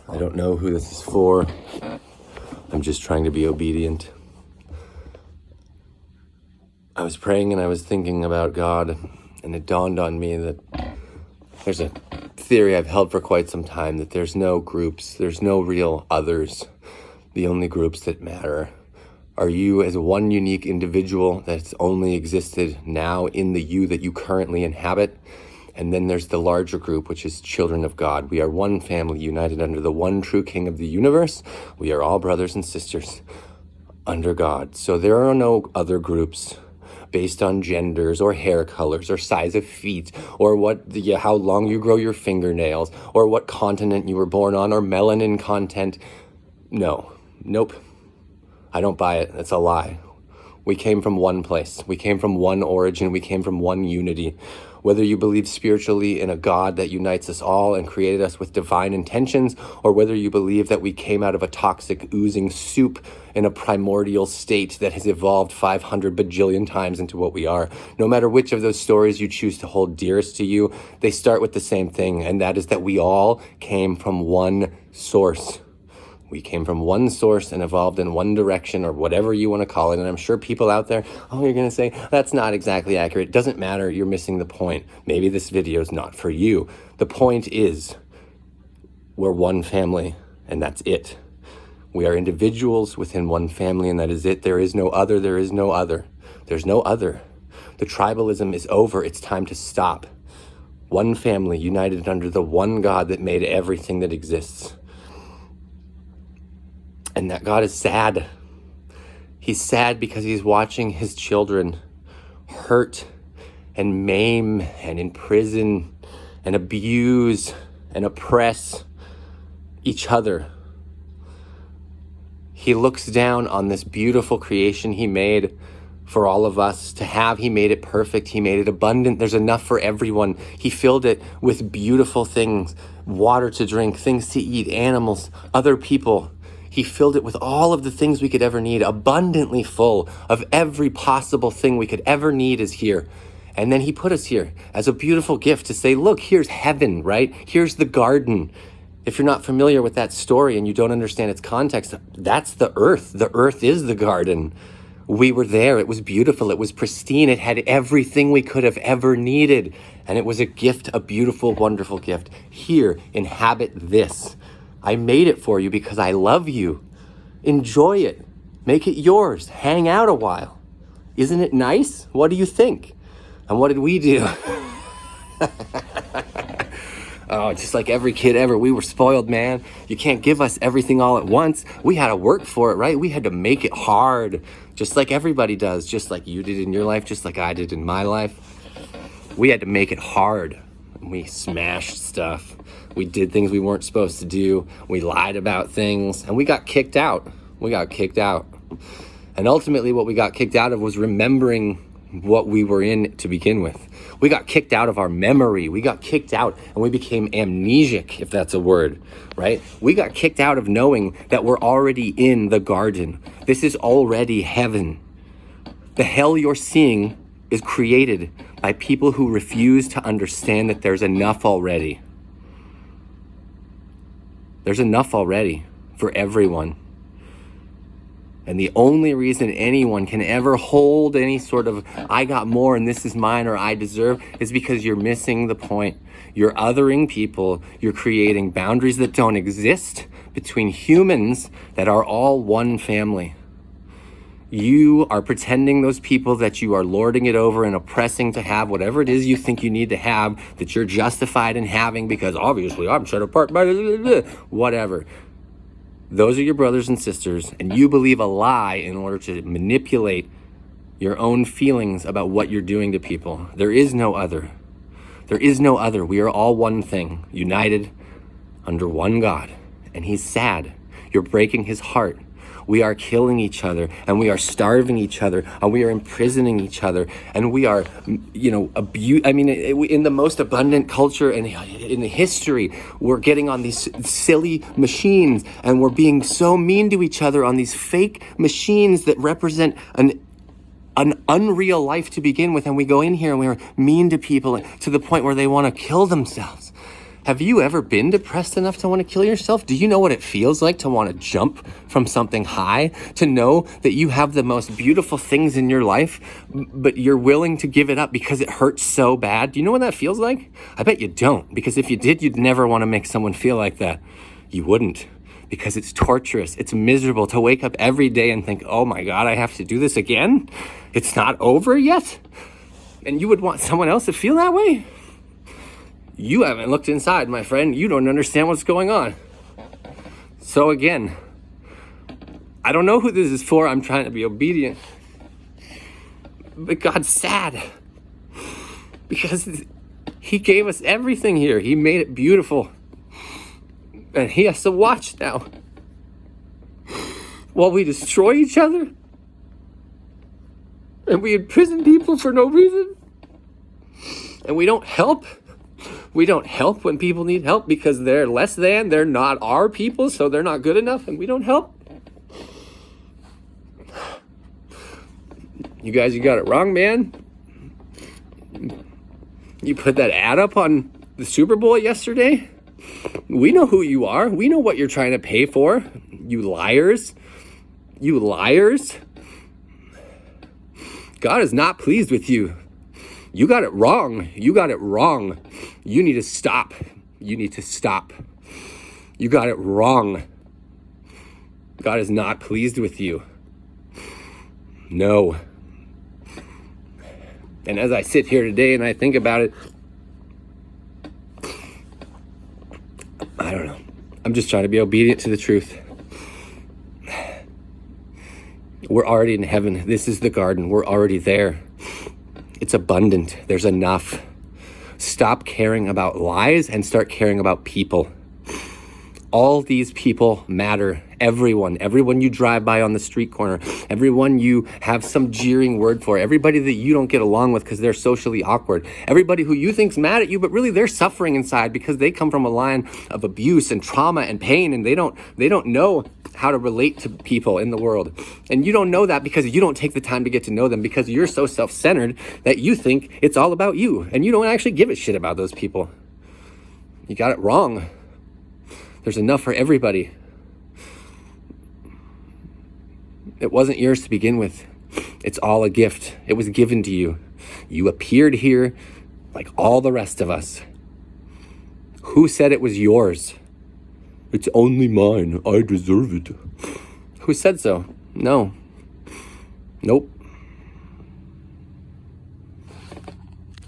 I don't know who this is for. I'm just trying to be obedient. I was praying and I was thinking about God, and it dawned on me that there's a theory I've held for quite some time, that there's no groups, there's no real others. The only groups that matter are you as one unique individual that's only existed now in the you that you currently inhabit. And then there's the larger group, which is children of God. We are one family united under the one true King of the universe. We are all brothers and sisters under God. So there are no other groups based on genders or hair colors or size of feet or how long you grow your fingernails or what continent you were born on or melanin content. Nope. I don't buy it. That's a lie. We came from one place. We came from one origin. We came from one unity. Whether you believe spiritually in a God that unites us all and created us with divine intentions, or whether you believe that we came out of a toxic, oozing soup in a primordial state that has evolved 500 bajillion times into what we are, no matter which of those stories you choose to hold dearest to you, they start with the same thing, and that is that we all came from one source. We came from one source and evolved in one direction, or whatever you want to call it. And I'm sure people out there, you're going to say, that's not exactly accurate. It doesn't matter. You're missing the point. Maybe this video is not for you. The point is, we're one family, and that's it. We are individuals within one family, and that is it. There is no other. There is no other. There's no other. The tribalism is over. It's time to stop. One family united under the one God that made everything that exists. And that God is sad. He's sad because he's watching his children hurt and maim and imprison and abuse and oppress each other. He looks down on this beautiful creation he made for all of us to have. He made it perfect. He made it abundant. There's enough for everyone. He filled it with beautiful things, water to drink, things to eat, animals, other people. He filled it with all of the things we could ever need, abundantly full of every possible thing we could ever need is here. And then he put us here as a beautiful gift to say, look, here's heaven, right? Here's the garden. If you're not familiar with that story and you don't understand its context, that's the earth. The earth is the garden. We were there. It was beautiful. It was pristine. It had everything we could have ever needed. And it was a gift, a beautiful, wonderful gift. Here, inhabit this. I made it for you because I love you. Enjoy it. Make it yours. Hang out a while. Isn't it nice? What do you think? And what did we do? Just like every kid ever, we were spoiled, man. You can't give us everything all at once. We had to work for it, right? We had to make it hard, just like everybody does, just like you did in your life, just like I did in my life. We had to make it hard. We smashed stuff. We did things we weren't supposed to do. We lied about things, and we got kicked out. And ultimately what we got kicked out of was remembering what we were in to begin with. We got kicked out of our memory. We got kicked out and we became amnesic, if that's a word, right? We got kicked out of knowing that we're already in the garden. This is already heaven. The hell you're seeing is created by people who refuse to understand that there's enough already. There's enough already for everyone. And the only reason anyone can ever hold any sort of, I got more and this is mine or I deserve, is because you're missing the point. You're othering people. You're creating boundaries that don't exist between humans that are all one family. You are pretending those people that you are lording it over and oppressing to have whatever it is you think you need to have, that you're justified in having because obviously I'm set apart by whatever. Those are your brothers and sisters, and you believe a lie in order to manipulate your own feelings about what you're doing to people. There is no other. There is no other. We are all one thing, united under one God, and he's sad. You're breaking his heart. We are killing each other, and we are starving each other, and we are imprisoning each other, and we are, in the most abundant culture and in history, we're getting on these silly machines, and we're being so mean to each other on these fake machines that represent an unreal life to begin with, and we go in here and we're mean to people to the point where they want to kill themselves. Have you ever been depressed enough to want to kill yourself? Do you know what it feels like to want to jump from something high? To know that you have the most beautiful things in your life, but you're willing to give it up because it hurts so bad? Do you know what that feels like? I bet you don't, because if you did, you'd never want to make someone feel like that. You wouldn't, because it's torturous. It's miserable to wake up every day and think, oh my God, I have to do this again? It's not over yet? And you would want someone else to feel that way? You haven't looked inside, my friend. You don't understand what's going on. So again, I don't know who this is for. I'm trying to be obedient. But God's sad. Because he gave us everything here. He made it beautiful. And he has to watch now while we destroy each other. And we imprison people for no reason. And we don't help. We don't help when people need help because they're less than, they're not our people, so they're not good enough, and we don't help. You guys, you got it wrong, man. You put that ad up on the Super Bowl yesterday. We know who you are. We know what you're trying to pay for. You liars. You liars. God is not pleased with you. You got it wrong. You got it wrong. You need to stop. You need to stop. You got it wrong. God is not pleased with you. No. And as I sit here today and I think about it, I don't know. I'm just trying to be obedient to the truth. We're already in heaven. This is the garden. We're already there. It's abundant. There's enough. Stop caring about lies and start caring about people. All these people matter. Everyone you drive by on the street corner, everyone you have some jeering word for, everybody that you don't get along with because they're socially awkward, everybody who you think's mad at you, but really they're suffering inside because they come from a line of abuse and trauma and pain, and they don't know how to relate to people in the world. And you don't know that because you don't take the time to get to know them, because you're so self-centered that you think it's all about you and you don't actually give a shit about those people. You got it wrong. There's enough for everybody. It wasn't yours to begin with. It's all a gift. It was given to you. You appeared here like all the rest of us. Who said it was yours? It's only mine. I deserve it. Who said so? No. Nope.